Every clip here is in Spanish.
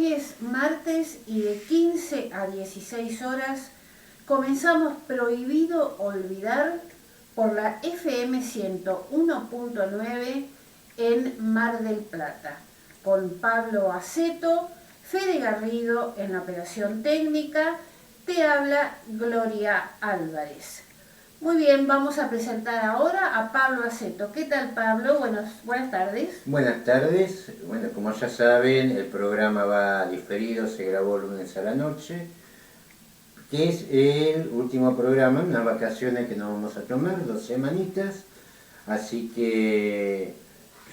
Hoy es martes y de 15 a 16 horas comenzamos Prohibido Olvidar por la FM 101.9 en Mar del Plata, con Pablo Aceto, Fede Garrido en la operación técnica. Te habla Gloria Álvarez. Muy bien, vamos a presentar ahora a Pablo Aceto. ¿Qué tal, Pablo? Buenas tardes. Buenas tardes. Bueno, como ya saben, el programa va diferido, se grabó lunes a la noche, que es el último programa, unas vacaciones que nos vamos a tomar, 2 semanitas, así que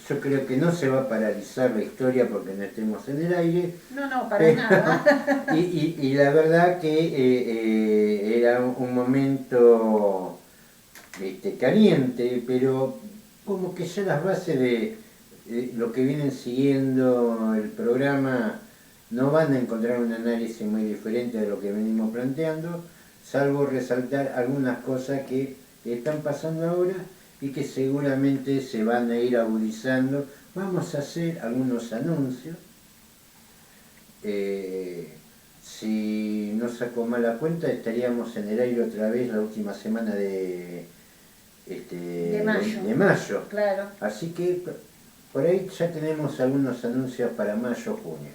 yo creo que no se va a paralizar la historia porque no estemos en el aire. No, para nada. Y la verdad que era un momento caliente, pero como que ya las bases de lo que vienen siguiendo el programa no van a encontrar un análisis muy diferente de lo que venimos planteando, salvo resaltar algunas cosas que están pasando ahora y que seguramente se van a ir agudizando. Vamos a hacer algunos anuncios. Si no saco mala cuenta, estaríamos en el aire otra vez la última semana de mayo. Claro. Así que por ahí ya tenemos algunos anuncios para mayo, junio.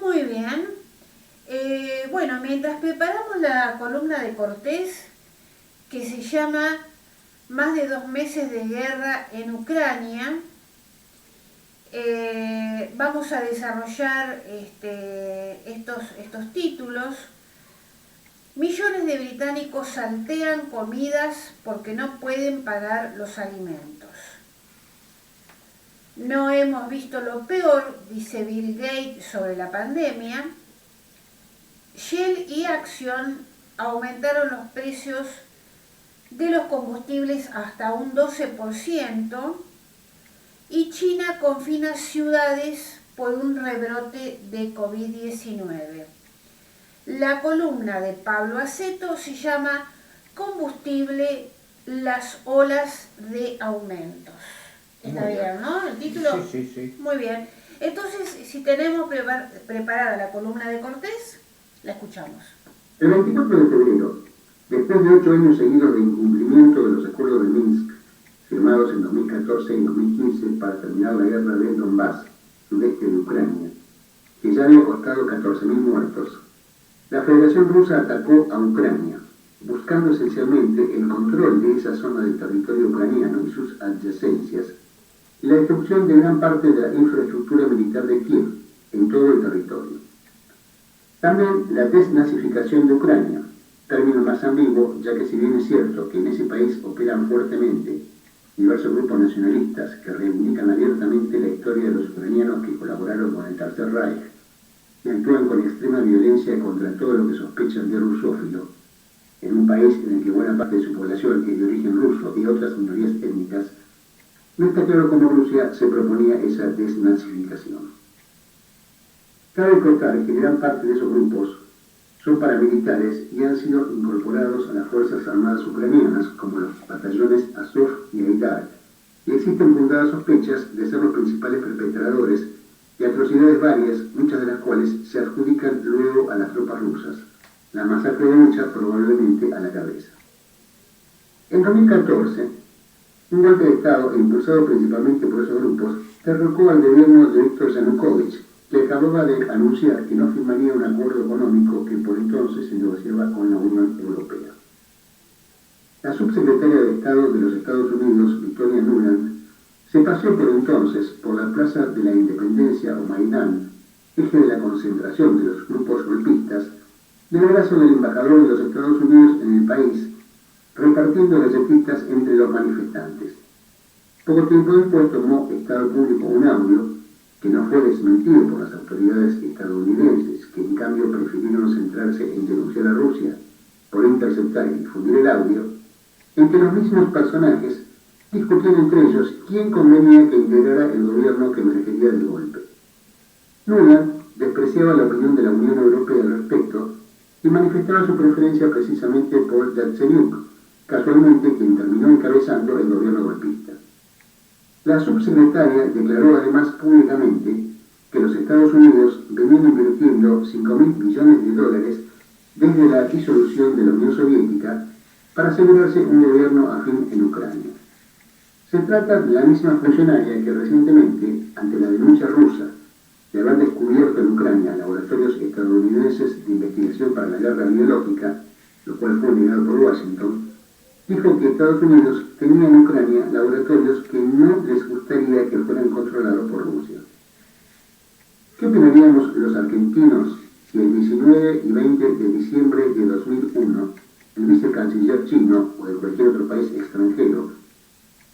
Muy bien. Bueno, mientras preparamos la columna de Cortés, que se llama Más de 2 meses de guerra en Ucrania, vamos a desarrollar estos títulos. Millones de británicos saltean comidas porque no pueden pagar los alimentos. No hemos visto lo peor, dice Bill Gates sobre la pandemia. Shell y Action aumentaron los precios de los combustibles hasta un 12%. Y China confina ciudades por un rebrote de COVID-19. La columna de Pablo Aceto se llama Combustible, las olas de aumentos. Está bien, ¿no? El título. Sí. Muy bien. Entonces, si tenemos preparada la columna de Cortés, la escuchamos. El 24 de febrero, después de 8 años seguidos de incumplimiento de los acuerdos de Minsk, firmados en 2014 y 2015 para terminar la guerra de Donbass, sudeste de Ucrania, que ya había costado 14.000 muertos, la Federación Rusa atacó a Ucrania, buscando esencialmente el control de esa zona del territorio ucraniano y sus adyacencias, y la destrucción de gran parte de la infraestructura militar de Kiev en todo el territorio. También la desnazificación de Ucrania, término más ambiguo, ya que si bien es cierto que en ese país operan fuertemente diversos grupos nacionalistas que reivindican abiertamente la historia de los ucranianos que colaboraron con el Tercer Reich y actúan con extrema violencia contra todo lo que sospechan de rusófilo, en un país en el que buena parte de su población es de origen ruso y otras minorías étnicas, no está claro cómo Rusia se proponía esa desnazificación. Cabe contar que gran parte de esos grupos son paramilitares y han sido incorporados a las Fuerzas Armadas ucranianas, como los batallones Azov y Aidar, y existen fundadas sospechas de ser los principales perpetradores de atrocidades varias, muchas de las cuales se adjudican luego a las tropas rusas, la masacre de Bucha probablemente a la cabeza. En 2014, un golpe de Estado, impulsado principalmente por esos grupos, derrocó al gobierno de Viktor Yanukovych, que acababa de anunciar que no firmaría un acuerdo económico que por entonces se negociaba con la Unión Europea. La subsecretaria de Estado de los Estados Unidos, Victoria Nuland, se paseó por entonces por la Plaza de la Independencia o Maidán, eje de la concentración de los grupos golpistas, del brazo del embajador de los Estados Unidos en el país, repartiendo galletitas entre los manifestantes. Poco tiempo después tomó Estado Público un audio que no fue desmentido por las autoridades estadounidenses, que en cambio prefirieron centrarse en denunciar a Rusia por interceptar y difundir el audio, en que los mismos personajes discutían entre ellos quién convenía que integrara el gobierno que emergería del golpe. Nuland despreciaba la opinión de la Unión Europea al respecto y manifestaba su preferencia precisamente por Yatsenyuk, casualmente quien terminó encabezando el gobierno golpista. La subsecretaria declaró además públicamente que los Estados Unidos venido invirtiendo 5.000 millones de dólares desde la disolución de la Unión Soviética para asegurarse un gobierno afín en Ucrania. Se trata de la misma funcionaria que recientemente, ante la denuncia rusa de haber descubierto en Ucrania laboratorios estadounidenses de investigación para la guerra biológica, lo cual fue negado por Washington, dijo que Estados Unidos tenía en Ucrania laboratorios que no les gustaría que fueran controlados por Rusia. ¿Qué opinaríamos los argentinos si el 19 y 20 de diciembre de 2001 el vicecanciller chino o de cualquier otro país extranjero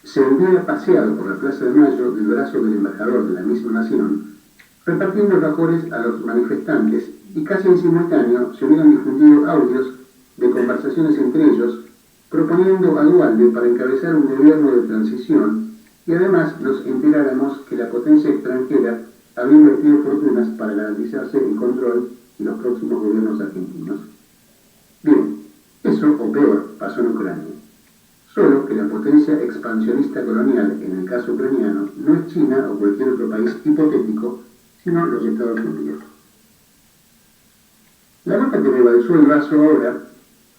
se hubiera paseado por la Plaza de Mayo del brazo del embajador de la misma nación, repartiendo alfajores a los manifestantes y casi en simultáneo se hubieran difundido audios de conversaciones entre ellos proponiendo a Dualde para encabezar un gobierno de transición y además nos enteráramos que la potencia extranjera había invertido fortunas para garantizarse el control de los próximos gobiernos argentinos? Bien, eso o peor pasó en Ucrania. Solo que la potencia expansionista colonial, en el caso ucraniano, no es China o cualquier otro país hipotético, sino los Estados Unidos. La gota que rebalsó el vaso ahora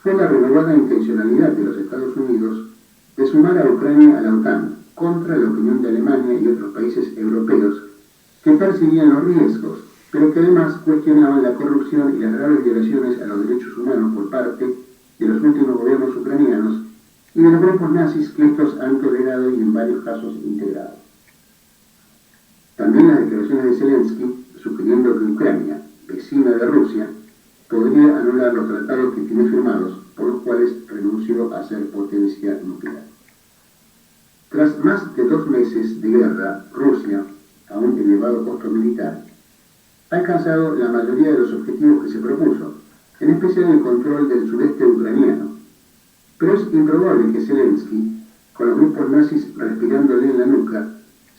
fue la renovada intencionalidad de los Estados Unidos de sumar a Ucrania a la OTAN, contra la opinión de Alemania y otros países europeos que percibían los riesgos, pero que además cuestionaban la corrupción y las graves violaciones a los derechos humanos por parte de los últimos gobiernos ucranianos y de los grupos nazis que estos han tolerado y en varios casos integrado. También las declaraciones de Zelensky sugiriendo que Ucrania, vecina de Rusia, podría anular los tratados que tiene firmados, por los cuales renunció a ser potencia nuclear. Tras más de 2 meses de guerra, Rusia, a un elevado costo militar, ha alcanzado la mayoría de los objetivos que se propuso, en especial el control del sureste ucraniano. Pero es improbable que Zelensky, con los grupos nazis respirándole en la nuca,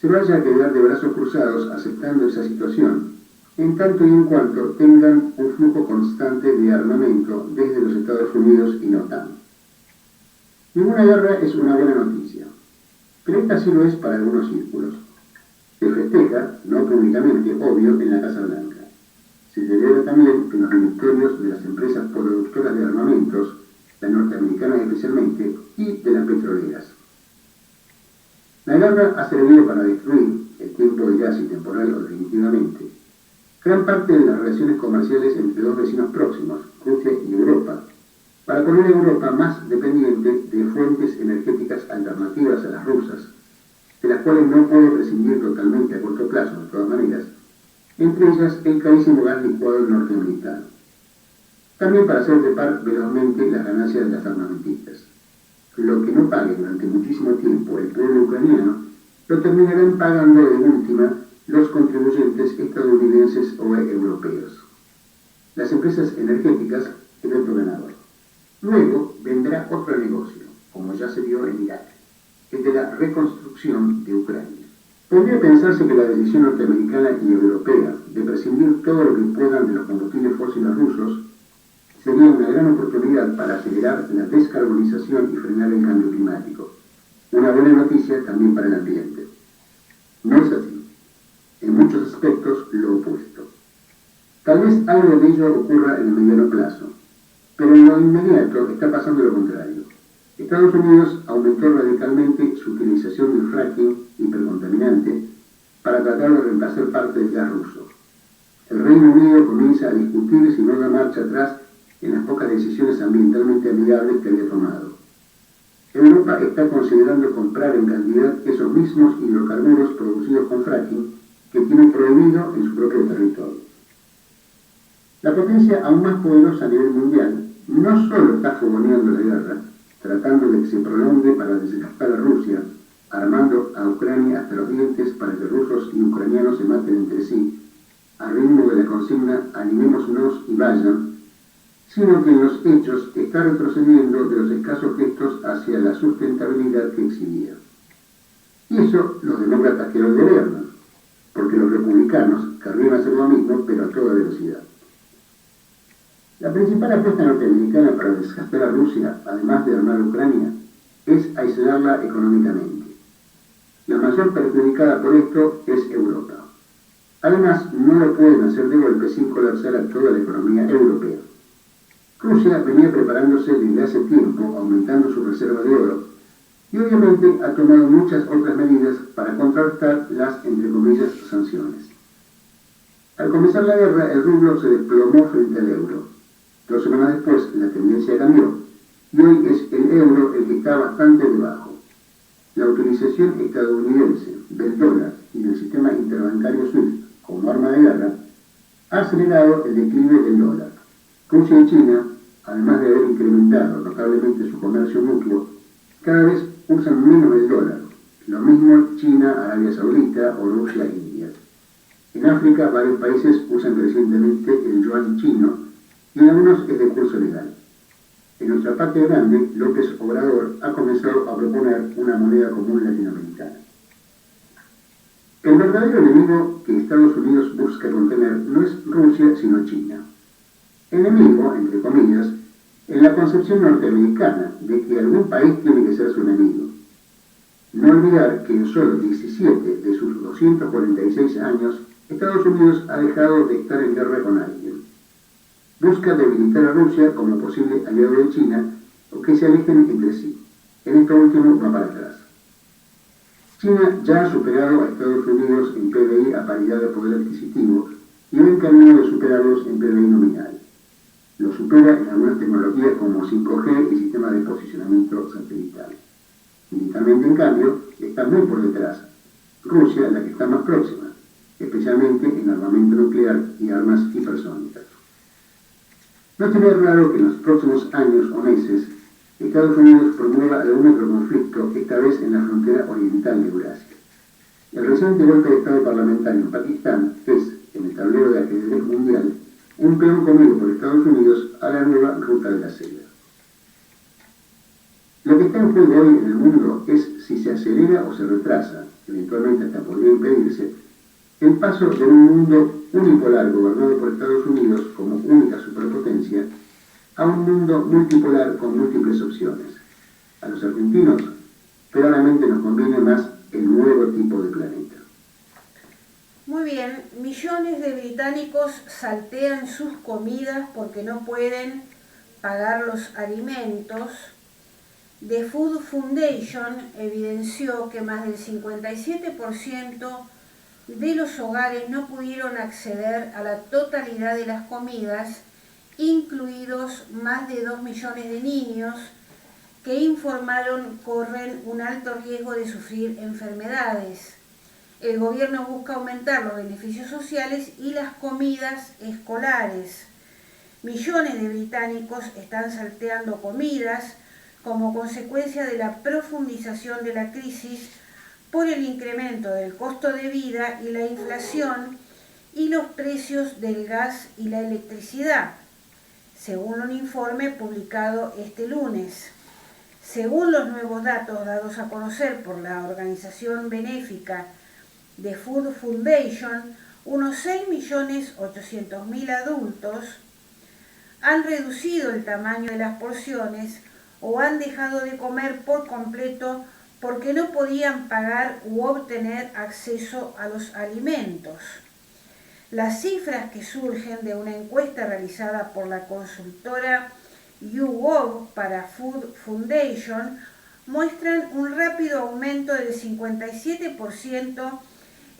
se vaya a quedar de brazos cruzados aceptando esa situación, en tanto y en cuanto tengan un flujo constante de armamento desde los Estados Unidos y la OTAN. Ninguna guerra es una buena noticia, pero esta sí lo es para algunos círculos. Se festeja, no públicamente, obvio, en la Casa Blanca. Se celebra también en los ministerios de las empresas productoras de armamentos, las norteamericanas especialmente, y de las petroleras. La guerra ha servido para destruir, el tiempo dirá si temporal o definitivamente, gran parte de las relaciones comerciales entre dos vecinos próximos, Rusia y Europa, para poner a Europa más dependiente de fuentes energéticas alternativas a las rusas, de las cuales no puede prescindir totalmente a corto plazo, de todas maneras, entre ellas el carísimo gas licuado norteamericano. También para hacer trepar velozmente las ganancias de las armamentistas. Lo que no pague durante muchísimo tiempo el pueblo ucraniano, lo terminarán pagando de última los contribuyentes estadounidenses o europeos. Las empresas energéticas, el otro ganador. Luego vendrá otro negocio, como ya se vio en Irak, el de la reconstrucción de Ucrania. Podría pensarse que la decisión norteamericana y europea de prescindir todo lo que puedan de los combustibles fósiles rusos sería una gran oportunidad para acelerar la descarbonización y frenar el cambio climático. Una buena noticia también para el ambiente. No es así. En muchos aspectos, lo opuesto. Tal vez algo de ello ocurra en el mediano plazo, pero en lo inmediato está pasando lo contrario. Estados Unidos aumentó radicalmente su utilización del fracking hipercontaminante para tratar de reemplazar parte del gas ruso. El Reino Unido comienza a discutir si no da marcha atrás en las pocas decisiones ambientalmente amigables que había tomado. Europa está considerando comprar en cantidad esos mismos hidrocarburos producidos con fracking que tiene prohibido en su propio territorio. La potencia aún más poderosa a nivel mundial no solo está fogoneando la guerra, tratando de que se prolongue para desgastar a Rusia, armando a Ucrania hasta los dientes para que rusos y ucranianos se maten entre sí, al ritmo de la consigna animémonos y vayan, sino que en los hechos está retrocediendo de los escasos gestos hacia la sustentabilidad que exhibía. Y eso los demócratas que lo gobiernan, porque los republicanos querrían hacer lo mismo, pero a toda velocidad. La principal apuesta norteamericana para desgastar a Rusia, además de armar a Ucrania, es aislarla económicamente. La mayor perjudicada por esto es Europa. Además, no lo pueden hacer de golpe sin colapsar a toda la economía europea. Rusia venía preparándose desde hace tiempo, aumentando su reserva de oro, y obviamente ha tomado muchas otras medidas para contrarrestar las, entre comillas, sanciones. Al comenzar la guerra, el rublo se desplomó frente al euro. 2 semanas después, la tendencia cambió, y hoy es el euro el que está bastante debajo. La utilización estadounidense del dólar y del sistema interbancario SWIFT como arma de guerra ha acelerado el declive del dólar. Rusia y China, además de haber incrementado notablemente su comercio mutuo, cada vez usan menos el dólar. Lo mismo China, Arabia Saudita o Rusia e India. En África, varios países usan crecientemente el yuan chino y en algunos es de curso legal. En nuestra patria grande, López Obrador ha comenzado a proponer una moneda común latinoamericana. El verdadero enemigo que Estados Unidos busca contener no es Rusia, sino China. Enemigo, entre comillas, en la concepción norteamericana de que algún país tiene que ser su enemigo. No olvidar que en solo 17 de sus 246 años, Estados Unidos ha dejado de estar en guerra con alguien. Busca debilitar a Rusia como posible aliado de China o que se alejen entre sí. En esto último va para atrás. China ya ha superado a Estados Unidos en PBI a paridad de poder adquisitivo y va en camino de superarlos en PBI nominal. Lo supera en algunas tecnologías como 5G y sistemas de posicionamiento satelital. Militarmente, en cambio, está muy por detrás. Rusia, la que está más próxima, especialmente en armamento nuclear y armas hipersónicas. No sería raro que en los próximos años o meses Estados Unidos promueva algún otro conflicto, esta vez en la frontera oriental de Eurasia. El reciente golpe de Estado parlamentario en Pakistán es, en el tablero de ajedrez mundial, un peón comido por Estados Unidos a la nueva ruta de la seda. Lo que está en juego hoy en el mundo es si se acelera o se retrasa, eventualmente hasta podría impedirse, el paso de un mundo unipolar gobernado por Estados Unidos como única superpotencia a un mundo multipolar con múltiples opciones. A los argentinos, claramente nos conviene más el nuevo tipo de planeta. Muy bien, millones de británicos saltean sus comidas porque no pueden pagar los alimentos. The Food Foundation evidenció que más del 57% de los hogares no pudieron acceder a la totalidad de las comidas, incluidos más de 2 millones de niños que informaron corren un alto riesgo de sufrir enfermedades. El gobierno busca aumentar los beneficios sociales y las comidas escolares. Millones de británicos están salteando comidas como consecuencia de la profundización de la crisis por el incremento del costo de vida y la inflación y los precios del gas y la electricidad, según un informe publicado este lunes. Según los nuevos datos dados a conocer por la organización benéfica The Food Foundation, unos 6.800.000 adultos han reducido el tamaño de las porciones o han dejado de comer por completo porque no podían pagar u obtener acceso a los alimentos. Las cifras que surgen de una encuesta realizada por la consultora YouGov para Food Foundation muestran un rápido aumento del 57%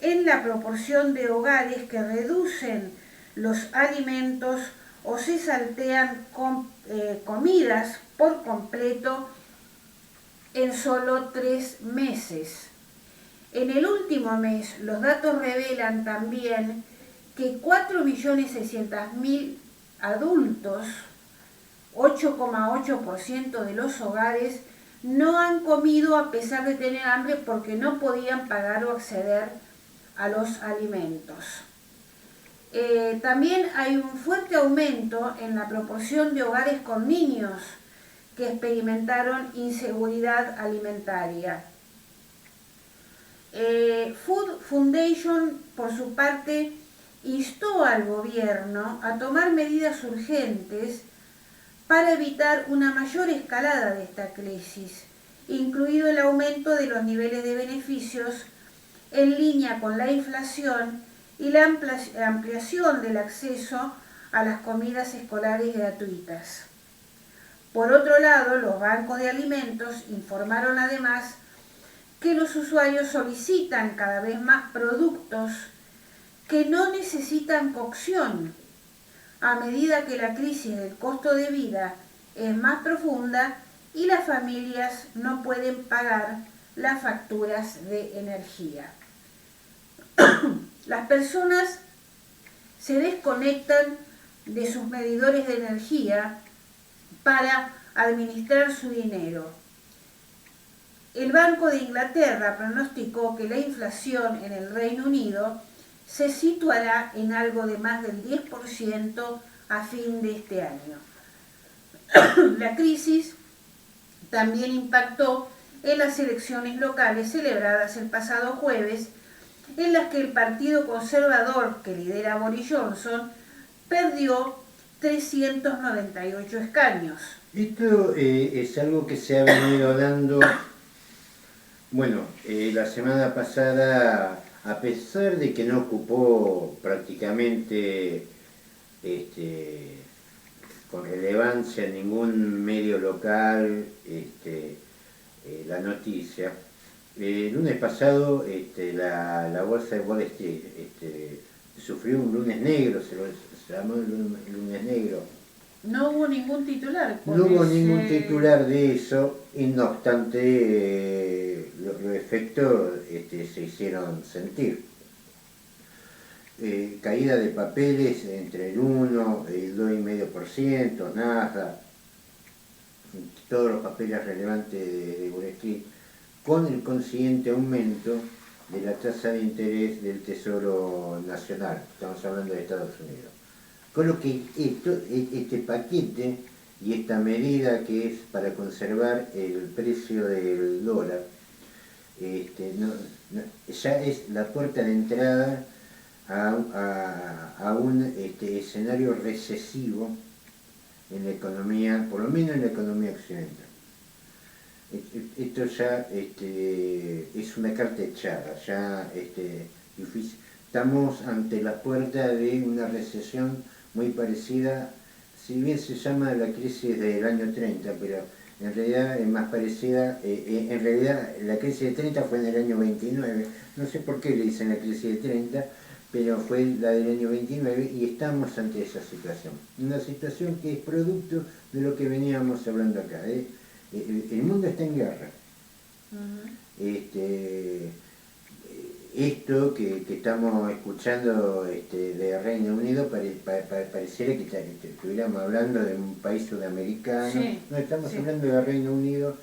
en la proporción de hogares que reducen los alimentos o se saltean comidas por completo en solo 3 meses. En el último mes, los datos revelan también que 4.600.000 adultos, 8,8% de los hogares, no han comido a pesar de tener hambre porque no podían pagar o acceder a los alimentos. También hay un fuerte aumento en la proporción de hogares con niños que experimentaron inseguridad alimentaria. Food Foundation, por su parte, instó al gobierno a tomar medidas urgentes para evitar una mayor escalada de esta crisis, incluido el aumento de los niveles de beneficios en línea con la inflación y la ampliación del acceso a las comidas escolares gratuitas. Por otro lado, los bancos de alimentos informaron además que los usuarios solicitan cada vez más productos que no necesitan cocción, a medida que la crisis del costo de vida es más profunda y las familias no pueden pagar las facturas de energía. Las personas se desconectan de sus medidores de energía para administrar su dinero. El Banco de Inglaterra pronosticó que la inflación en el Reino Unido se situará en algo de más del 10% a fin de este año. La crisis también impactó en las elecciones locales celebradas el pasado jueves, en las que el Partido Conservador que lidera Boris Johnson perdió 398 escaños. Esto es algo que se ha venido dando, bueno, la semana pasada, a pesar de que no ocupó prácticamente con relevancia en ningún medio local la noticia, el lunes pasado la bolsa de Wall Street sufrió un lunes negro, se llamó el lunes negro. No hubo ningún titular. No hubo ningún titular de eso, y no obstante los efectos se hicieron sentir. Caída de papeles entre el 1 y el 2,5%, nada, todos los papeles relevantes de Wall Street, con el consiguiente aumento de la tasa de interés del Tesoro Nacional, estamos hablando de Estados Unidos. Con lo que este paquete y esta medida que es para conservar el precio del dólar, ya es la puerta de entrada a un escenario recesivo en la economía, por lo menos en la economía occidental. Esto ya es una carta echada, ya difícil. Estamos ante la puerta de una recesión muy parecida, si bien se llama la crisis del año 30, pero en realidad es más parecida, en realidad la crisis de 30 fue en el año 29, no sé por qué le dicen la crisis de 30, pero fue la del año 29 y estamos ante esa situación. Una situación que es producto de lo que veníamos hablando acá. El mundo está en guerra. Esto que estamos escuchando de Reino Unido pareciera que estuviéramos hablando de un país sudamericano. Sí, no, estamos hablando de Reino Unido,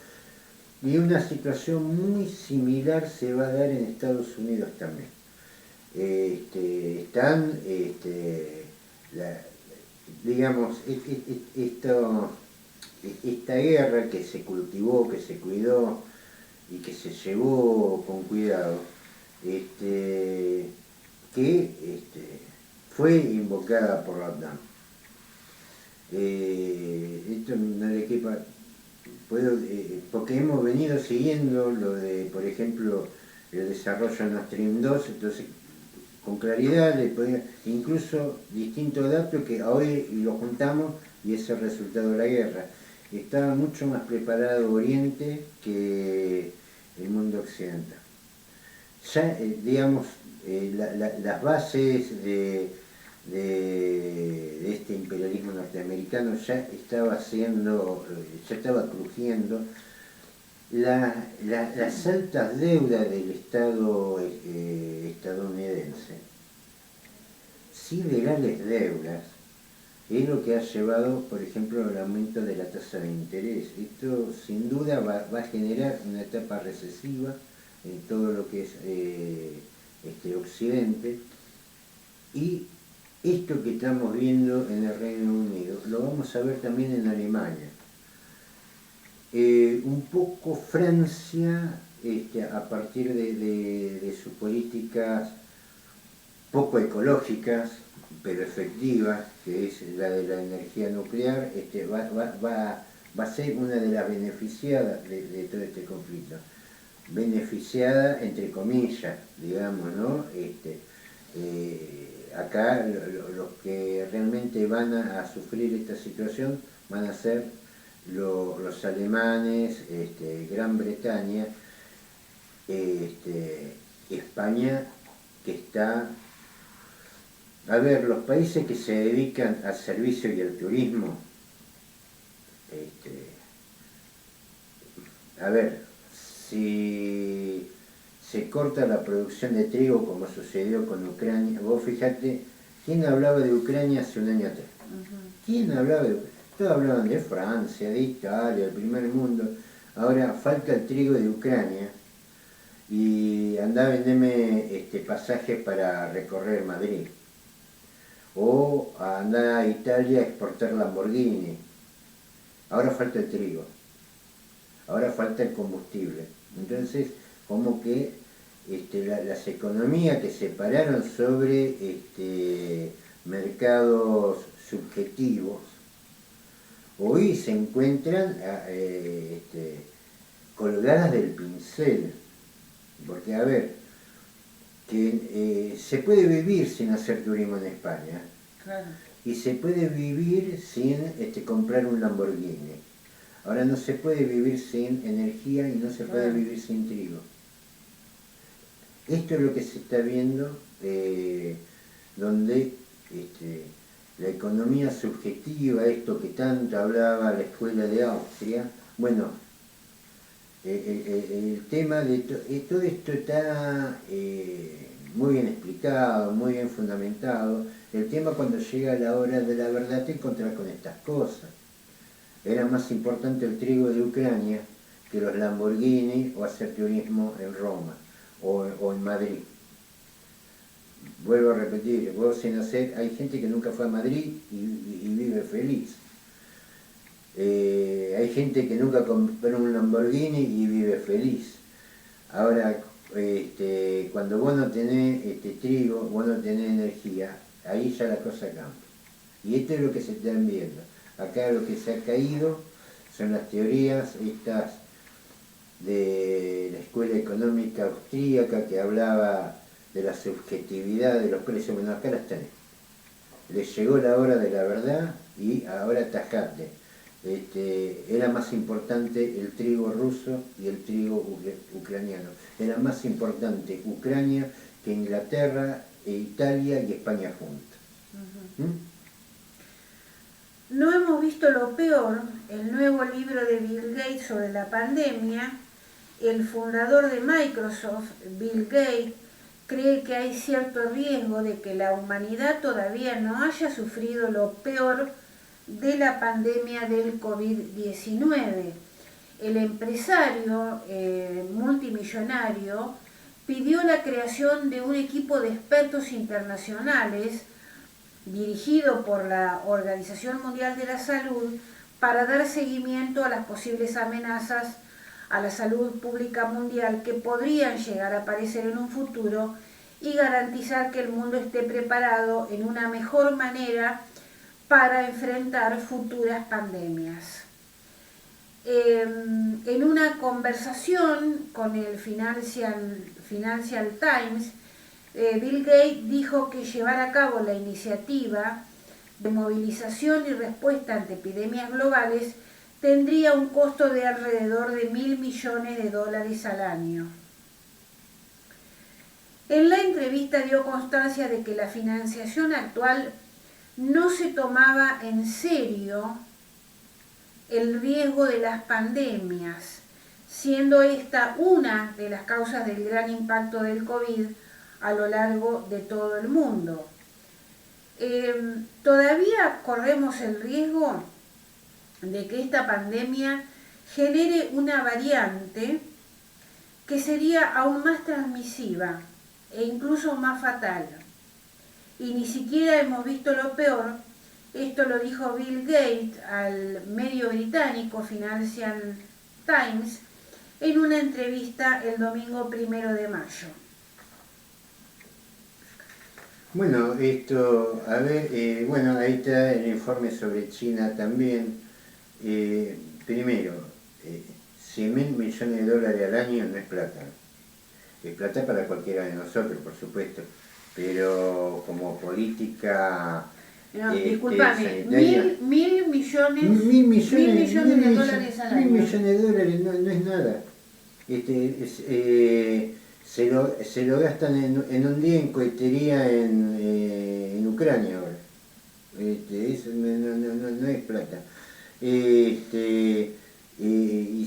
y una situación muy similar se va a dar en Estados Unidos también. Digamos, esta guerra que se cultivó, que se cuidó y que se llevó con cuidado, fue invocada por la OTAN. Esto no le quepa, porque hemos venido siguiendo lo de, por ejemplo, el desarrollo de Nord Stream 2, entonces con claridad le podía, incluso distintos datos que hoy lo juntamos y es el resultado de la guerra. Estaba mucho más preparado Oriente que el mundo occidental. Ya, digamos, las bases de este imperialismo norteamericano ya estaba crujiendo. Las altas deudas del Estado estadounidense, sin legales deudas, es lo que ha llevado, por ejemplo, al aumento de la tasa de interés. Esto sin duda va a generar una etapa recesiva en todo lo que es Occidente, y esto que estamos viendo en el Reino Unido lo vamos a ver también en Alemania. Un poco Francia, a partir de sus políticas poco ecológicas, pero efectivas, que es la de la energía nuclear, va a ser una de las beneficiadas de todo este conflicto. Beneficiada, entre comillas, digamos, ¿no? Acá los que realmente van a sufrir esta situación van a ser los alemanes, Gran Bretaña, España, que está... A ver, los países que se dedican al servicio y al turismo, a ver, si se corta la producción de trigo como sucedió con Ucrania, vos fijate, ¿quién hablaba de Ucrania hace un año atrás? ¿Quién hablaba de Ucrania? Todos hablaban de Francia, de Italia, del primer mundo. Ahora falta el trigo de Ucrania y andá a venderme pasajes para recorrer Madrid. O andar a Italia a exportar Lamborghini. Ahora falta el trigo, ahora falta el combustible. Entonces, como que las economías que se pararon sobre mercados subjetivos, hoy se encuentran colgadas del pincel. Porque, a ver, que se puede vivir sin hacer turismo en España. Claro. Y se puede vivir sin comprar un Lamborghini. Ahora no se puede vivir sin energía y no se puede vivir sin trigo. Esto es lo que se está viendo, donde la economía subjetiva, esto que tanto hablaba la escuela de Austria, bueno, el tema de todo esto está muy bien explicado, muy bien fundamentado. El tema cuando llega la hora de la verdad te encontrás con estas cosas. Era más importante el trigo de Ucrania que los Lamborghini o hacer turismo en Roma o en Madrid. Vuelvo a repetir, vos sin hacer, hay gente que nunca fue a Madrid y vive feliz. Hay gente que nunca compró un Lamborghini y vive feliz. Ahora, cuando vos no tenés trigo, vos no tenés energía, ahí ya la cosa cambia. Y esto es lo que se están viendo. Acá lo que se ha caído son las teorías estas de la escuela económica austríaca que hablaba de la subjetividad de los precios. Bueno, acá las tenés. Les llegó la hora de la verdad y ahora tajate. Era más importante el trigo ruso y el trigo ucraniano. Era más importante Ucrania que Inglaterra, Italia y España juntas. No hemos visto lo peor, el nuevo libro de Bill Gates sobre la pandemia. El fundador de Microsoft, Bill Gates, cree que hay cierto riesgo de que la humanidad todavía no haya sufrido lo peor de la pandemia del COVID-19. El empresario multimillonario pidió la creación de un equipo de expertos internacionales dirigido por la Organización Mundial de la Salud para dar seguimiento a las posibles amenazas a la salud pública mundial que podrían llegar a aparecer en un futuro y garantizar que el mundo esté preparado en una mejor manera para enfrentar futuras pandemias. En una conversación con el Financial Times, Bill Gates dijo que llevar a cabo la iniciativa de movilización y respuesta ante epidemias globales tendría un costo de alrededor de $1.000 millones al año. En la entrevista dio constancia de que la financiación actual no se tomaba en serio el riesgo de las pandemias, siendo esta una de las causas del gran impacto del COVID a lo largo de todo el mundo. Todavía corremos el riesgo de que esta pandemia genere una variante que sería aún más transmisiva e incluso más fatal. Y ni siquiera hemos visto lo peor. Esto lo dijo Bill Gates al medio británico Financial Times en una entrevista el domingo 1 de mayo. Bueno, a ver, bueno, ahí está el informe sobre China también. Primero, $100.000 millones al año no es plata. Es plata para cualquiera de nosotros, por supuesto. pero como política No, disculpame, sanitaria, mil millones, mil millones de dólares al mil año. millones de dólares no es nada. Se lo gastan en un día en cohetería en Ucrania ahora. Eso no es plata. Y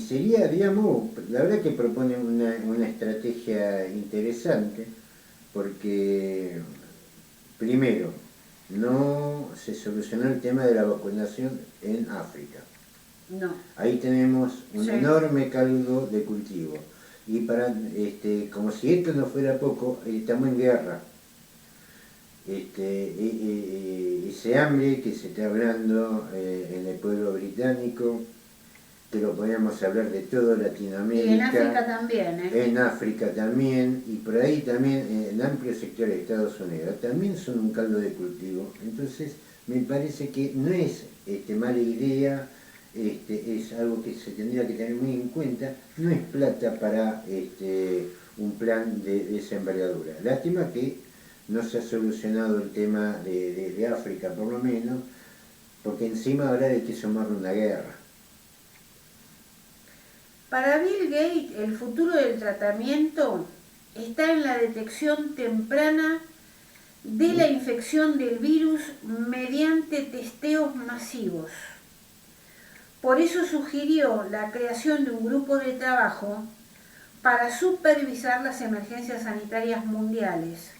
sería, digamos, la verdad que propone una estrategia interesante, porque primero, no se solucionó el tema de la vacunación en África. No. Ahí tenemos un Sí. enorme caldo de cultivo. Y como si esto no fuera poco, estamos en guerra. Ese hambre que se está hablando en el pueblo británico, que lo podemos hablar de toda Latinoamérica. Y en África también, ¿eh? En África también, y por ahí también en amplios sectores de Estados Unidos, también son un caldo de cultivo. Entonces, me parece que no es mala idea, es algo que se tendría que tener muy en cuenta, no es plata para un plan de esa envergadura. Lástima que no se ha solucionado el tema de África, por lo menos, porque encima ahora hay que sumarle una guerra. Para Bill Gates, el futuro del tratamiento está en la detección temprana de la infección del virus mediante testeos masivos. Por eso sugirió la creación de un grupo de trabajo para supervisar las emergencias sanitarias mundiales,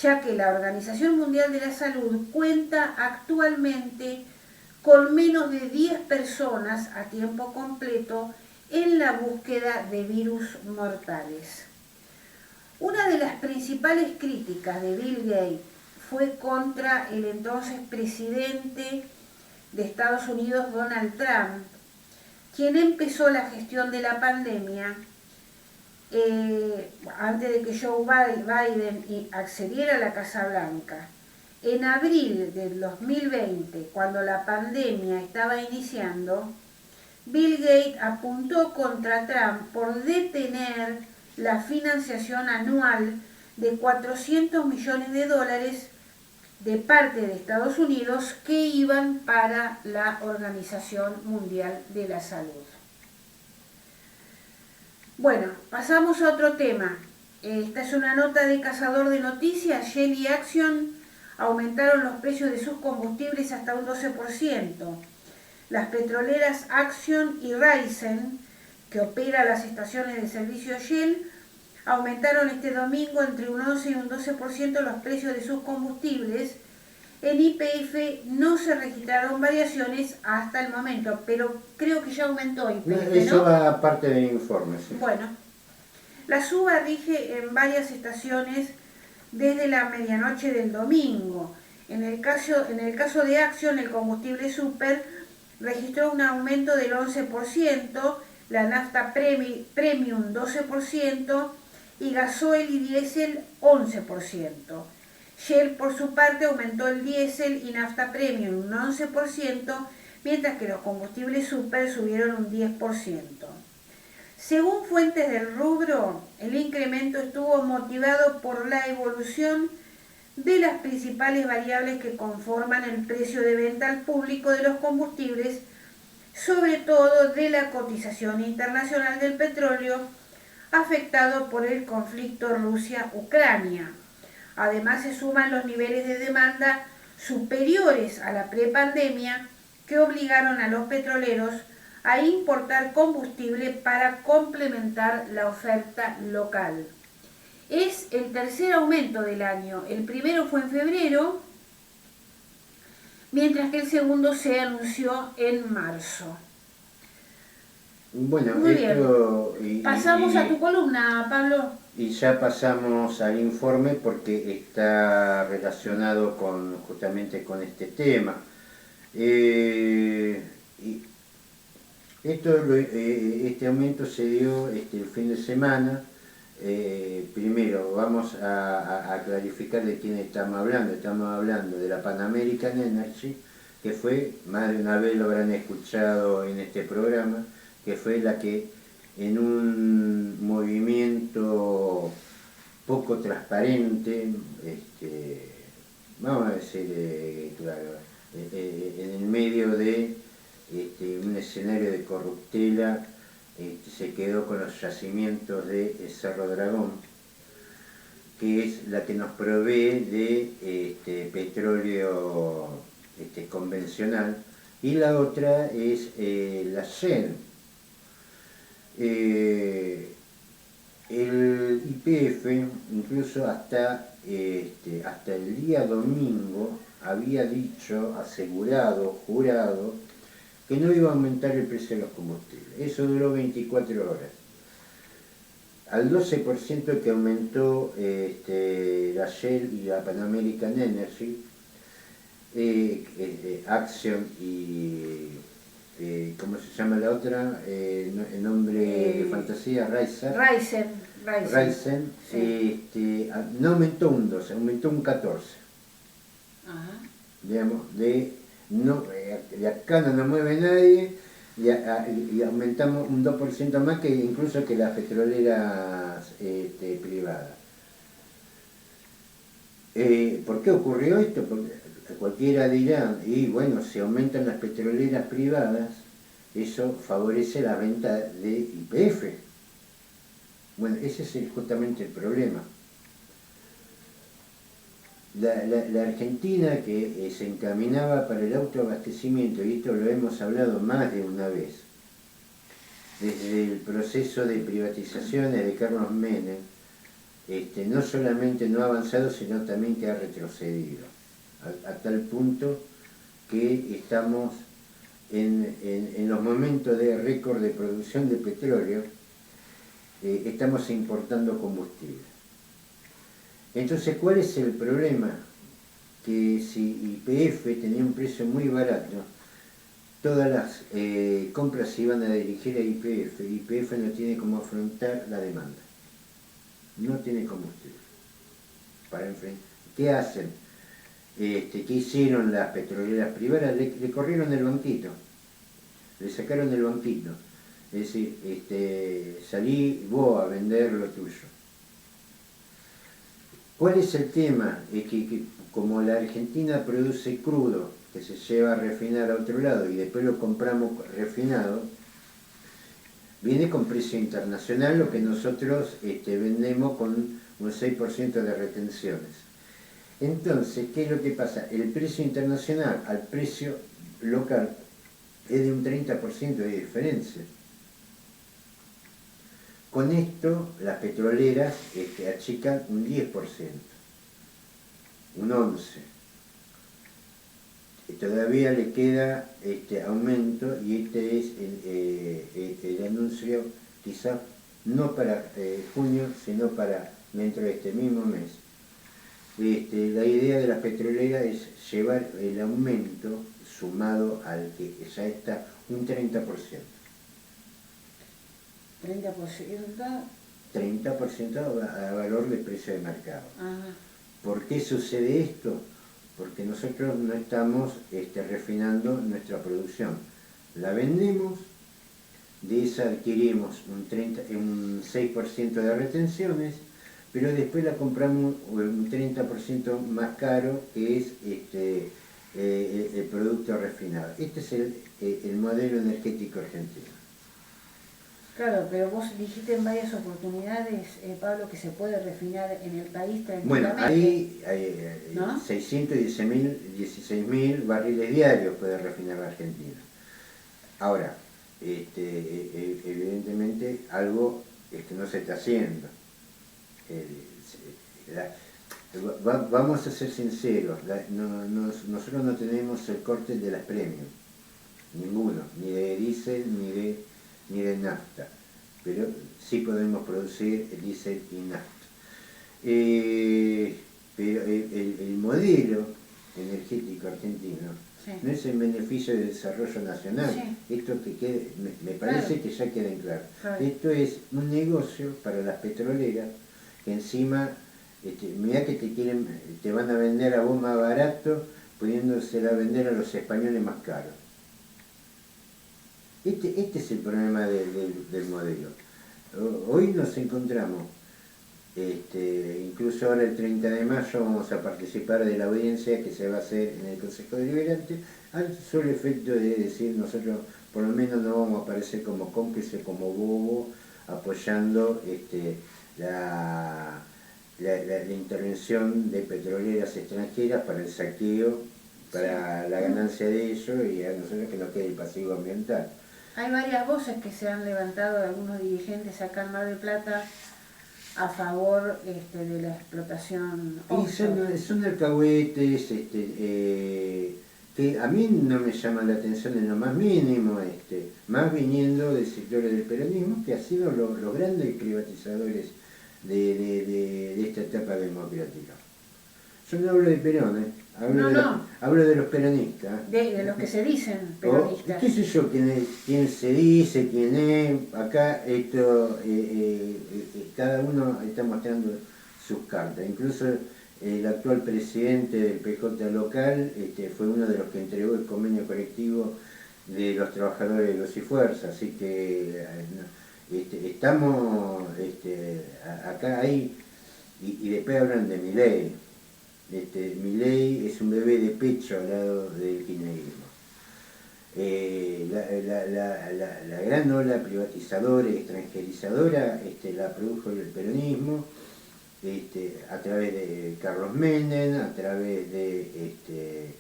ya que la Organización Mundial de la Salud cuenta actualmente con menos de 10 personas a tiempo completo en la búsqueda de virus mortales. Una de las principales críticas de Bill Gates fue contra el entonces presidente de Estados Unidos, Donald Trump, quien empezó la gestión de la pandemia antes de que Joe Biden accediera a la Casa Blanca. En abril del 2020, cuando la pandemia estaba iniciando, Bill Gates apuntó contra Trump por detener la financiación anual de 400 millones de dólares de parte de Estados Unidos que iban para la Organización Mundial de la Salud. Bueno, pasamos a otro tema. Esta es una nota de Cazador de Noticias. Shell y Action aumentaron los precios de sus combustibles hasta un 12%. Las petroleras Action y Raizen, que opera las estaciones de servicio Shell, aumentaron este domingo entre un 11 y un 12% los precios de sus combustibles. En YPF no se registraron variaciones hasta el momento, pero creo que ya aumentó YPF, ¿no? Eso va aparte del informe, sí. Bueno, la suba rige en varias estaciones desde la medianoche del domingo. En el caso de Action, el combustible super registró un aumento del 11%, la nafta premium 12% y gasoil y diésel 11%. Shell, por su parte, aumentó el diésel y nafta premium un 11%, mientras que los combustibles super subieron un 10%. Según fuentes del rubro, el incremento estuvo motivado por la evolución de las principales variables que conforman el precio de venta al público de los combustibles, sobre todo de la cotización internacional del petróleo afectado por el conflicto Rusia-Ucrania. Además, se suman los niveles de demanda superiores a la prepandemia que obligaron a los petroleros a importar combustible para complementar la oferta local. Es el tercer aumento del año. El primero fue en febrero, mientras que el segundo se anunció en marzo. Bueno, muy bien. Pasamos a tu columna, Pablo. Y ya pasamos al informe porque está relacionado justamente con este tema. Este aumento se dio el fin de semana. Primero vamos a clarificar de quién estamos hablando. Estamos hablando de la Pan American Energy, que fue, más de una vez lo habrán escuchado en este programa, que fue la que en un movimiento poco transparente, vamos a decir, claro, en el medio de un escenario de corruptela, se quedó con los yacimientos de Cerro Dragón, que es la que nos provee de petróleo convencional, y la otra es la Shell. El YPF, incluso hasta el día domingo, había dicho, asegurado, jurado, que no iba a aumentar el precio de los combustibles. Eso duró 24 horas. Al 12% que aumentó la Shell y la Pan American Energy, Action y ¿cómo se llama la otra? El nombre de fantasía, Raizen, sí. No aumentó un 12, aumentó un 14. Ajá. Digamos, de acá no nos mueve nadie, y aumentamos un 2% más que incluso que las petroleras privadas. ¿Por qué ocurrió esto? Porque cualquiera dirá, y bueno, si aumentan las petroleras privadas, eso favorece la venta de YPF. Bueno, ese es justamente el problema. La Argentina, que se encaminaba para el autoabastecimiento, y esto lo hemos hablado más de una vez, desde el proceso de privatizaciones de Carlos Menem, no solamente no ha avanzado, sino también que ha retrocedido, a tal punto que estamos en los momentos de récord de producción de petróleo, estamos importando combustible. Entonces, ¿cuál es el problema? Que si YPF tenía un precio muy barato, todas las compras se iban a dirigir a YPF. YPF no tiene cómo afrontar la demanda. No tiene combustible para enfrentar. ¿Qué hacen? ¿Qué hicieron las petroleras privadas? Le corrieron el banquito, le sacaron el banquito. Es decir, salí vos a vender lo tuyo. ¿Cuál es el tema? Es que como la Argentina produce crudo, que se lleva a refinar a otro lado y después lo compramos refinado, viene con precio internacional, lo que nosotros vendemos con un 6% de retenciones. Entonces, ¿qué es lo que pasa? El precio internacional al precio local es de un 30% de diferencia. Con esto, las petroleras achican un 10%, un 11%. Todavía le queda aumento, y este es el anuncio, quizás no para junio, sino para dentro de este mismo mes. La idea de las petroleras es llevar el aumento sumado al que ya está un 30%. 30% a valor de precio de mercado. Ajá. ¿Por qué sucede esto? Porque nosotros no estamos refinando nuestra producción. La vendemos, de esa adquirimos un 6% de retenciones, pero después la compramos un 30% más caro, que es el producto refinado. Este es el modelo energético argentino. Claro, pero vos dijiste en varias oportunidades, Pablo, que se puede refinar en el país tranquilamente. Bueno, ahí hay ¿no? 616.000 barriles diarios puede refinar la Argentina. Ahora, evidentemente algo no se está haciendo. Vamos a ser sinceros, nosotros no tenemos el corte de las premium, ninguno, ni de diésel ni de nafta, pero sí podemos producir el diésel y nafta. Pero el modelo energético argentino sí. No es en beneficio del desarrollo nacional. Sí. Esto que quede, me parece claro. Que ya queda en claro. Claro. Esto es un negocio para las petroleras que encima, mirá que te van a vender a vos más barato, pudiéndosela vender a los españoles más caro. Este es el problema del modelo. Hoy nos encontramos Incluso ahora el 30 de mayo vamos a participar de la audiencia que se va a hacer en el Consejo Deliberante, al solo efecto de decir nosotros por lo menos no vamos a aparecer como cómplices, como bobo, apoyando la intervención de petroleras extranjeras para el saqueo, para la ganancia de ellos y a nosotros que nos quede el pasivo ambiental. Hay varias voces que se han levantado de algunos dirigentes acá en Mar del Plata a favor de la explotación offshore. Y son alcahuetes que a mí no me llaman la atención en lo más mínimo, más viniendo de sectores del peronismo que han sido los grandes privatizadores de esta etapa democrática. Yo no hablo de Perón, hablo de los peronistas. De los que se dicen peronistas. ¿Qué sé yo quién se dice, quién es? Acá cada uno está mostrando sus cartas. Incluso el actual presidente del PJ local fue uno de los que entregó el convenio colectivo de los trabajadores de Luz y Fuerza. Así que estamos acá ahí y después hablan de Milei. Milei es un bebé de pecho al lado del kirchnerismo. La gran ola privatizadora y extranjerizadora la produjo el peronismo a través de Carlos Menem, a través de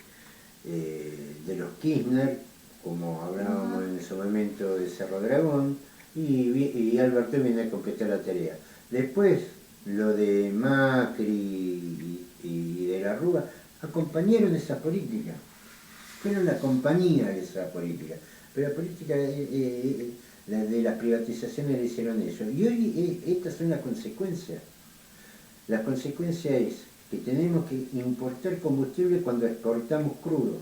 los Kirchner, como hablábamos en su momento de Cerro Dragón, y Alberto viene a completar la tarea. Después, lo de Macri y de la Rúa acompañaron esa política, fueron la compañía de esa política, pero la política de las privatizaciones le hicieron ellos. Y hoy estas son las consecuencias. La consecuencia es que tenemos que importar combustible cuando exportamos crudo.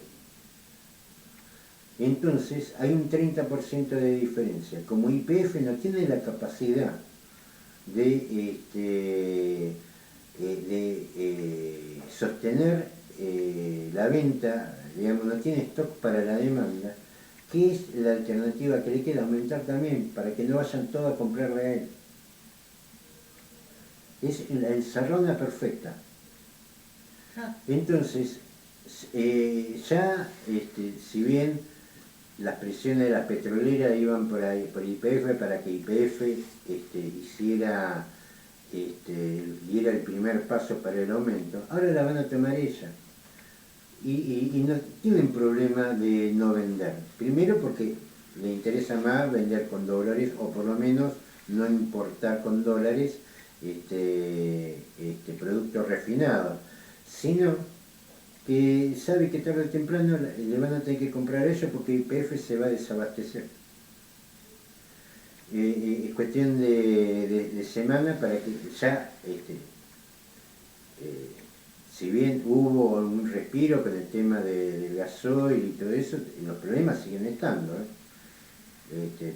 Entonces hay un 30% de diferencia. Como YPF no tiene la capacidad de sostener la venta, digamos, no tiene stock para la demanda, ¿qué es la alternativa que le queda? Aumentar también, para que no vayan todos a comprarle a él. Es la encerrona perfecta. Entonces, si bien las presiones de las petroleras iban por YPF para que YPF diera el primer paso para el aumento, ahora la van a tomar ella. Y no tienen problema de no vender. Primero porque le interesa más vender con dólares, o por lo menos no importar con dólares productos refinados, sino que sabe que tarde o temprano le van a tener que comprar a ellos porque YPF se va a desabastecer. Es cuestión de semana para que ya, si bien hubo un respiro con el tema del gasoil y todo eso, los problemas siguen estando,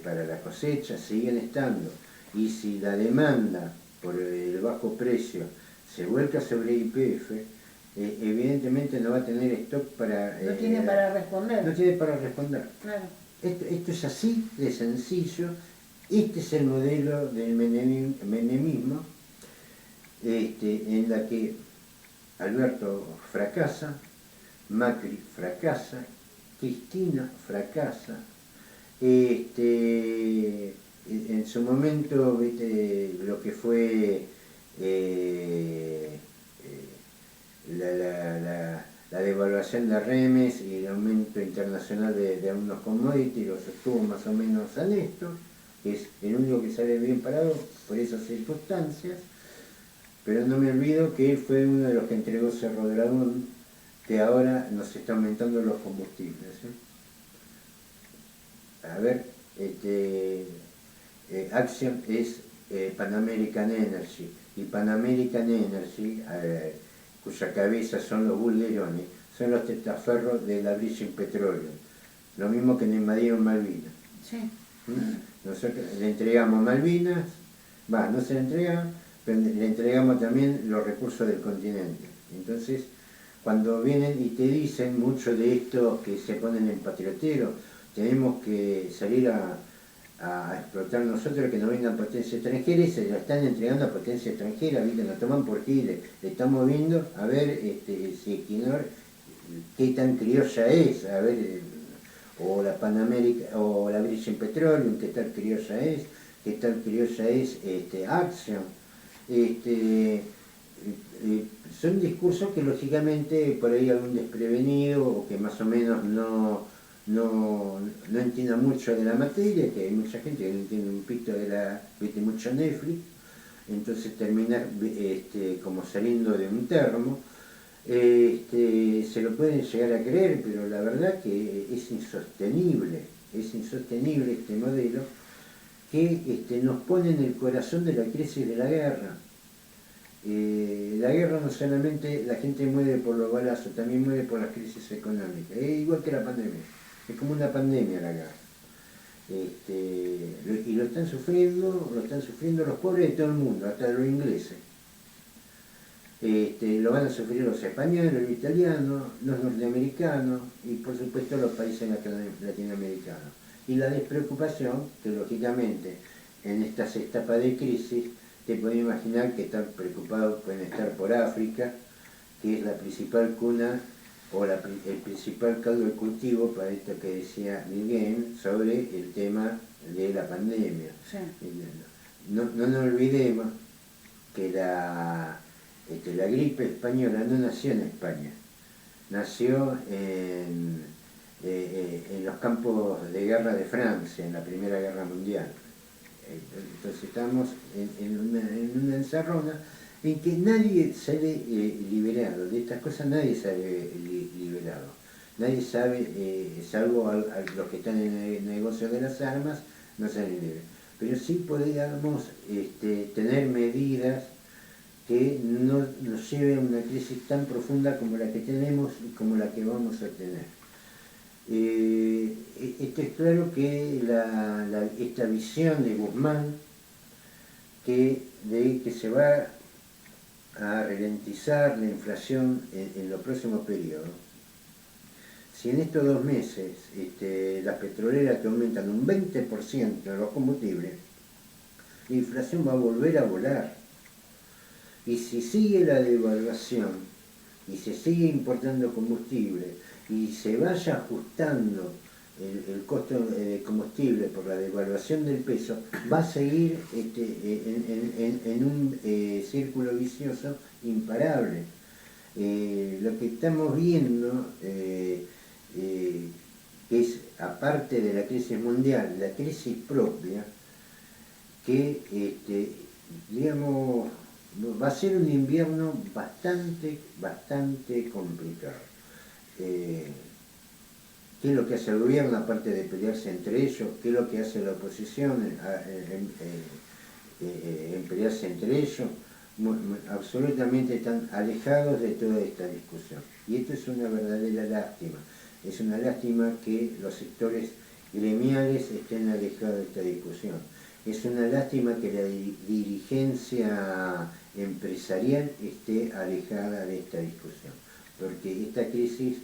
para la cosecha siguen estando. Y si la demanda por el bajo precio se vuelca sobre YPF, evidentemente no va a tener stock para... no tiene para responder. No tiene para responder. Claro. Esto es así de sencillo. Este es el modelo del menemismo, en la que Alberto fracasa, Macri fracasa, Cristina fracasa. En su momento, lo que fue la devaluación de remes y el aumento internacional de algunos commodities los sostuvo más o menos a Néstor, que es el único que sale bien parado por esas circunstancias, pero no me olvido que él fue uno de los que entregó Cerro Dragón, que ahora nos está aumentando los combustibles. A ver, Action es Pan American Energy, y Pan American Energy, cuya cabeza son los Bulleroni, son los testaferros de la British Petroleum, lo mismo que le invadieron Malvinas. Sí. Nosotros le entregamos Malvinas, no se le entregan, pero le entregamos también los recursos del continente. Entonces, cuando vienen y te dicen mucho de estos que se ponen en patriotero, tenemos que salir a explotar nosotros, que nos vengan potencias extranjeras, y se la están entregando a potencias extranjeras, ¿viste? Nos toman por giles, le estamos viendo a ver si Equinor, qué tan criolla es, a ver, o la Panamérica, o la British Petroleum, qué tal criolla es, qué tal criolla es Action. Son discursos que lógicamente por ahí algún desprevenido o que más o menos no entienda mucho de la materia, que hay mucha gente que no entiende un pito de viste mucho Netflix, entonces termina como saliendo de un termo, se lo pueden llegar a creer, pero la verdad que es insostenible este modelo que nos pone en el corazón de la crisis de la guerra. La guerra no solamente la gente muere por los balazos, también muere por las crisis económicas, es igual que la pandemia, es como una pandemia la guerra. Y lo están sufriendo los pobres de todo el mundo, hasta los ingleses. Lo van a sufrir los españoles, los italianos, los norteamericanos y por supuesto los países latinoamericanos. Y la despreocupación, que lógicamente en estas etapas de crisis, te puedes imaginar que están preocupados, pueden estar por África, que es la principal cuna o el principal caldo de cultivo para esto que decía Miguel sobre el tema de la pandemia. Sí. No nos olvidemos que la gripe española no nació en España, nació en los campos de guerra de Francia, en la Primera Guerra Mundial. Entonces estamos en una encerrona en que nadie sale liberado, de estas cosas nadie sale liberado. Nadie sabe, salvo los que están en el negocio de las armas, no salen libres. Pero sí podríamos tener medidas que no nos lleven a una crisis tan profunda como la que tenemos y como la que vamos a tener. Es claro que esta visión de Guzmán, que se va a ralentizar la inflación en los próximos periodos, si en estos 2 meses las petroleras que aumentan un 20% de los combustibles, la inflación va a volver a volar. Y si sigue la devaluación y se sigue importando combustible y se vaya ajustando el costo de combustible por la devaluación del peso, va a seguir en un círculo vicioso imparable. Lo que estamos viendo, que es, aparte de la crisis mundial, la crisis propia, que digamos, va a ser un invierno bastante complicado. ¿Qué es lo que hace el gobierno, aparte de pelearse entre ellos? ¿Qué es lo que hace la oposición en pelearse entre ellos? Absolutamente están alejados de toda esta discusión. Y esto es una verdadera lástima. Es una lástima que los sectores gremiales estén alejados de esta discusión. Es una lástima que la dirigencia empresarial esté alejada de esta discusión, porque esta crisis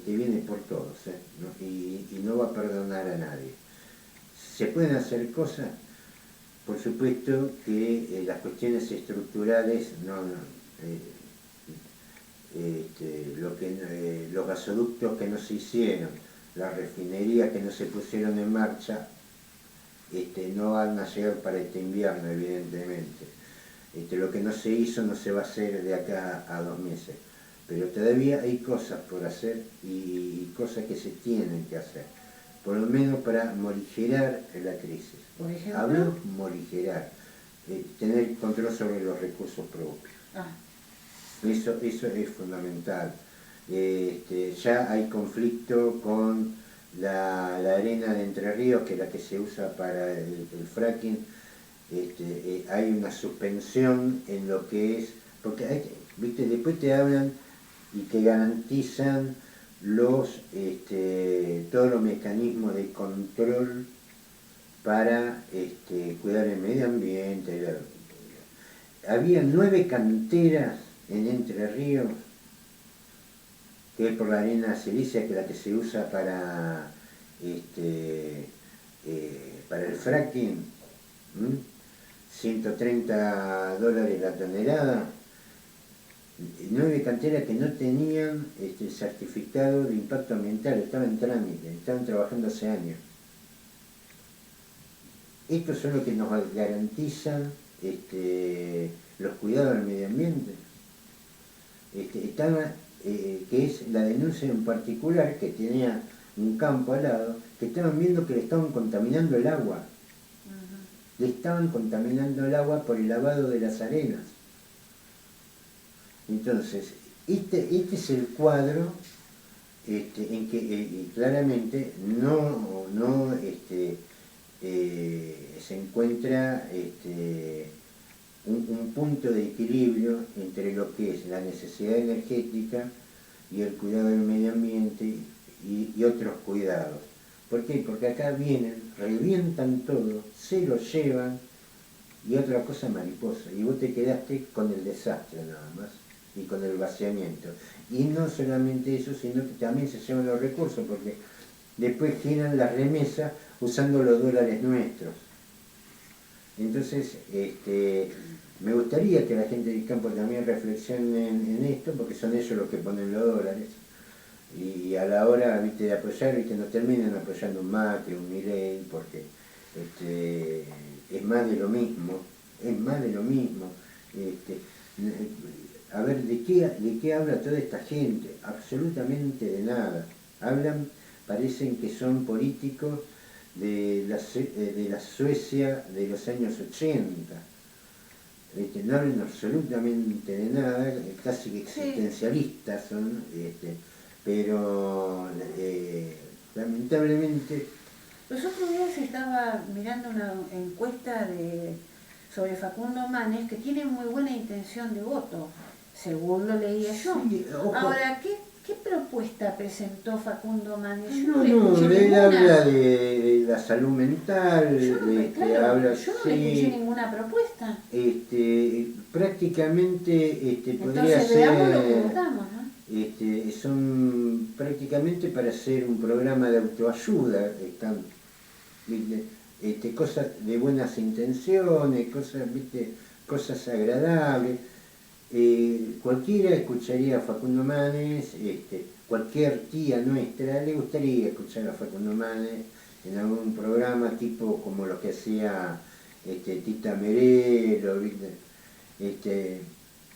viene por todos, ¿no? Y no va a perdonar a nadie. ¿Se pueden hacer cosas? Por supuesto que las cuestiones estructurales, los gasoductos que no se hicieron, las refinerías que no se pusieron en marcha, no van a llegar para este invierno, evidentemente. Lo que no se hizo no se va a hacer de acá a 2 meses, pero todavía hay cosas por hacer y cosas que se tienen que hacer, por lo menos para morigerar la crisis. ¿Por ejemplo? Hablo morigerar, tener control sobre los recursos propios. Eso es fundamental. Ya hay conflicto con la arena de Entre Ríos, que es la que se usa para el fracking. Hay una suspensión en lo que es, porque después te hablan y te garantizan todos los mecanismos de control para cuidar el medio ambiente. Había 9 canteras en Entre Ríos, que es por la arena silicia, que es la que se usa para el fracking, $130 la tonelada, 9 canteras que no tenían certificado de impacto ambiental, estaban en trámite, estaban trabajando hace años. Estos son los que nos garantizan los cuidados del medio ambiente. Que es la denuncia en particular que tenía un campo al lado, que estaban viendo que le estaban contaminando el agua. Le estaban contaminando el agua por el lavado de las arenas. Entonces, este es el cuadro en que claramente no se encuentra un punto de equilibrio entre lo que es la necesidad energética y el cuidado del medio ambiente y otros cuidados. ¿Por qué? Porque acá vienen, revientan todo, se lo llevan y otra cosa mariposa. Y vos te quedaste con el desastre nada más y con el vaciamiento. Y no solamente eso, sino que también se llevan los recursos, porque después giran las remesas usando los dólares nuestros. Entonces, me gustaría que la gente del campo también reflexione en esto, porque son ellos los que ponen los dólares. Y a la hora, viste, de apoyar, viste, no terminan apoyando un Macri, un Milei, porque es más de lo mismo, es más de lo mismo. A ver, ¿de qué habla toda esta gente? Absolutamente de nada. Parecen que son políticos de la Suecia de los años 80. No hablan absolutamente de nada, casi que existencialistas son, pero lamentablemente... Los otros días estaba mirando una encuesta sobre Facundo Manes, que tiene muy buena intención de voto, según lo leía yo. Sí, ahora, ¿qué propuesta presentó Facundo Manes? No, él habla de la salud mental, yo no le escuché ninguna propuesta. Prácticamente podría Entonces, ser... veamos lo que votamos, ¿no? Son prácticamente para hacer un programa de autoayuda, cosas de buenas intenciones, cosas agradables. Cualquiera escucharía a Facundo Manes, cualquier tía nuestra le gustaría escuchar a Facundo Manes en algún programa tipo como lo que hacía Tita Merelo,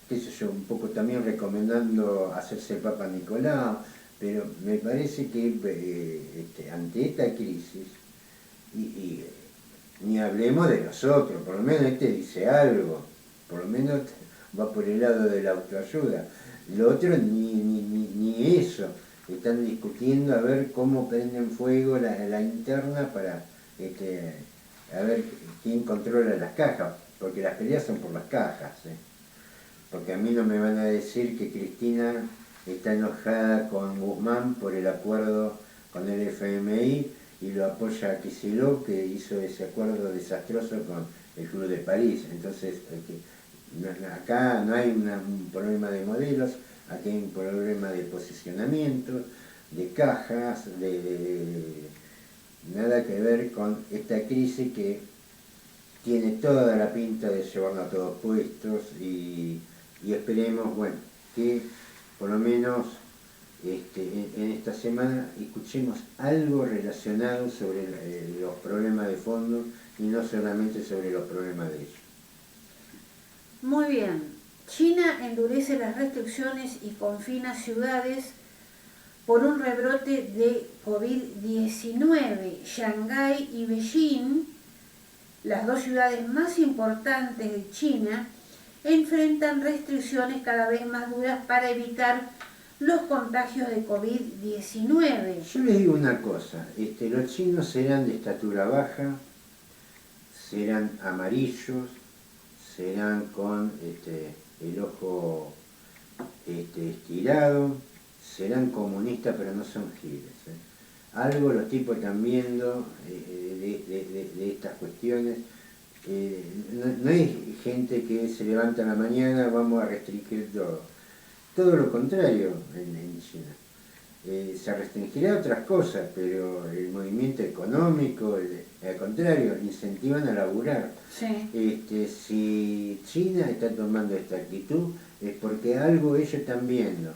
qué sé yo, un poco también recomendando hacerse el Papa Nicolau, pero me parece que ante esta crisis, y ni hablemos de nosotros, por lo menos dice algo, por lo menos va por el lado de la autoayuda. Lo otro ni eso, están discutiendo a ver cómo prenden fuego la interna para a ver quién controla las cajas, porque las peleas son por las cajas. Porque a mí no me van a decir que Cristina está enojada con Guzmán por el acuerdo con el FMI y lo apoya a Kicillof, que hizo ese acuerdo desastroso con el Club de París. Entonces, acá no hay un problema de modelos, aquí hay un problema de posicionamiento, de cajas, nada que ver con esta crisis que tiene toda la pinta de llevarnos a todos puestos y esperemos, bueno, que por lo menos en esta semana escuchemos algo relacionado sobre los problemas de fondo y no solamente sobre los problemas de ellos. Muy bien. China endurece las restricciones y confina ciudades por un rebrote de COVID-19. Shanghái y Beijing, las dos ciudades más importantes de China, enfrentan restricciones cada vez más duras para evitar los contagios de COVID-19. Yo les digo una cosa, los chinos serán de estatura baja, serán amarillos, serán con el ojo estirado, serán comunistas pero no son giles. Algo los tipos están viendo de estas cuestiones. No hay gente que se levanta en la mañana, vamos a restringir todo. Todo lo contrario en China. se restringirá a otras cosas, pero el movimiento económico, al contrario, incentivan a laburar. Sí. Si China está tomando esta actitud es porque algo ellos están viendo.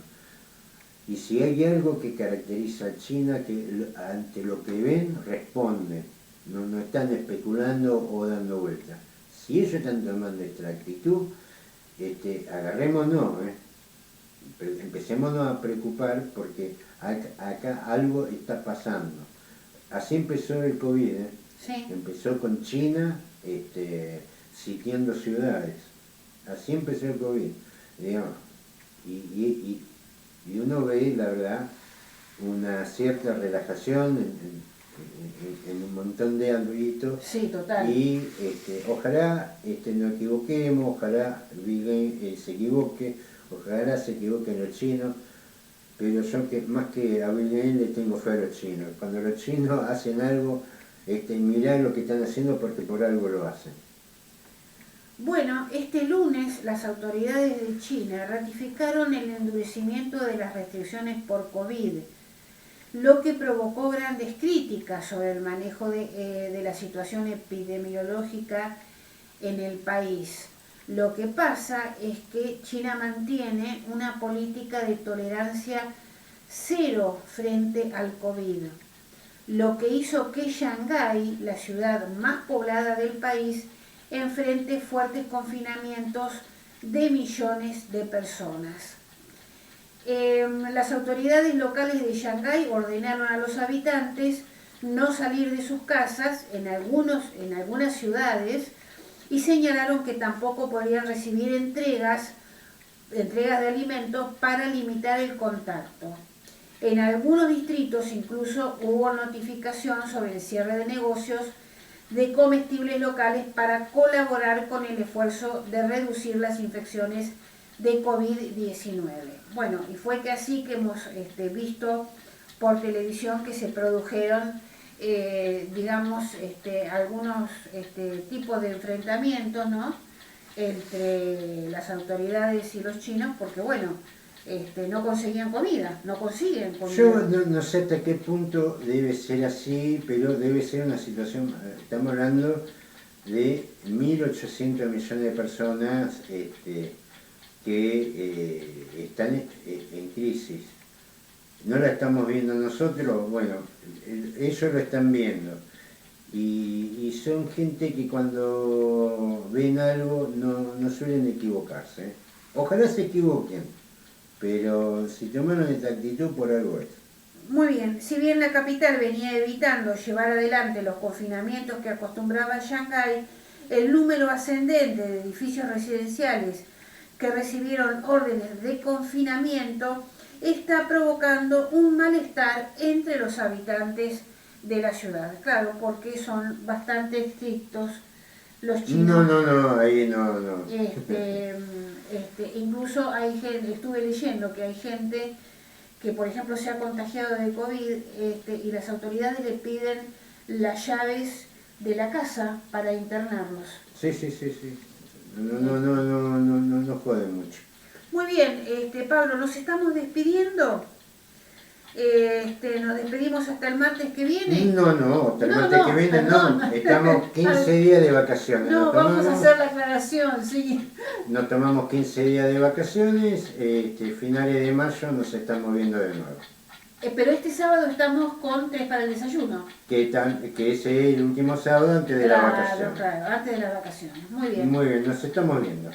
Y si hay algo que caracteriza a China, que ante lo que ven responden, no están especulando o dando vueltas. Si ellos están tomando esta actitud, agarrémonos, empecémonos a preocupar porque acá algo está pasando. Así empezó el COVID, Sí. empezó con China sitiando ciudades. Así empezó el COVID, digamos. Y uno ve, la verdad, una cierta relajación en un montón de ámbitos. Sí, total. Y ojalá nos equivoquemos, ojalá Bill Gates se equivoque, ojalá se equivoquen los chinos, pero yo más que a Bill Gates le tengo fe a los chinos. Cuando los chinos hacen algo, mirá lo que están haciendo porque por algo lo hacen. Bueno, este lunes las autoridades de China ratificaron el endurecimiento de las restricciones por COVID, lo que provocó grandes críticas sobre el manejo de la situación epidemiológica en el país. Lo que pasa es que China mantiene una política de tolerancia cero frente al COVID, lo que hizo que Shanghái, la ciudad más poblada del país, enfrente fuertes confinamientos de millones de personas. Las autoridades locales de Shanghái ordenaron a los habitantes no salir de sus casas en algunas ciudades y señalaron que tampoco podrían recibir entregas de alimentos para limitar el contacto. En algunos distritos incluso hubo notificación sobre el cierre de negocios de comestibles locales para colaborar con el esfuerzo de reducir las infecciones de COVID-19. Bueno, y fue que así que hemos visto por televisión que se produjeron, algunos tipos de enfrentamientos, ¿no?, entre las autoridades y los chinos, porque bueno, no conseguían comida, no consiguen comida. Yo no sé hasta qué punto debe ser así, pero debe ser una situación, estamos hablando de 1.800 millones de personas que están en crisis. No la estamos viendo nosotros, bueno, ellos lo están viendo. Y son gente que cuando ven algo no suelen equivocarse. Ojalá se equivoquen, pero si tomaron esta actitud por algo es. Muy bien, si bien la capital venía evitando llevar adelante los confinamientos que acostumbraba Shanghái, el número ascendente de edificios residenciales que recibieron órdenes de confinamiento está provocando un malestar entre los habitantes de la ciudad. Claro, porque son bastante estrictos los chinos. No, ahí no. Incluso hay gente, estuve leyendo que hay gente que por ejemplo se ha contagiado de COVID y las autoridades le piden las llaves de la casa para internarlos. Sí. No joden mucho. Muy bien, Pablo, nos estamos despidiendo. Nos despedimos hasta el martes que viene. No, hasta el martes que viene no. Estamos 15 días de vacaciones. No, vamos a hacer la aclaración, sí. Nos tomamos 15 días de vacaciones, finales de mayo nos estamos viendo de nuevo. Pero este sábado estamos con 3 para el desayuno. Que ese es el último sábado antes de la vacación. Claro, antes de las vacaciones. Muy bien. Muy bien, nos estamos viendo.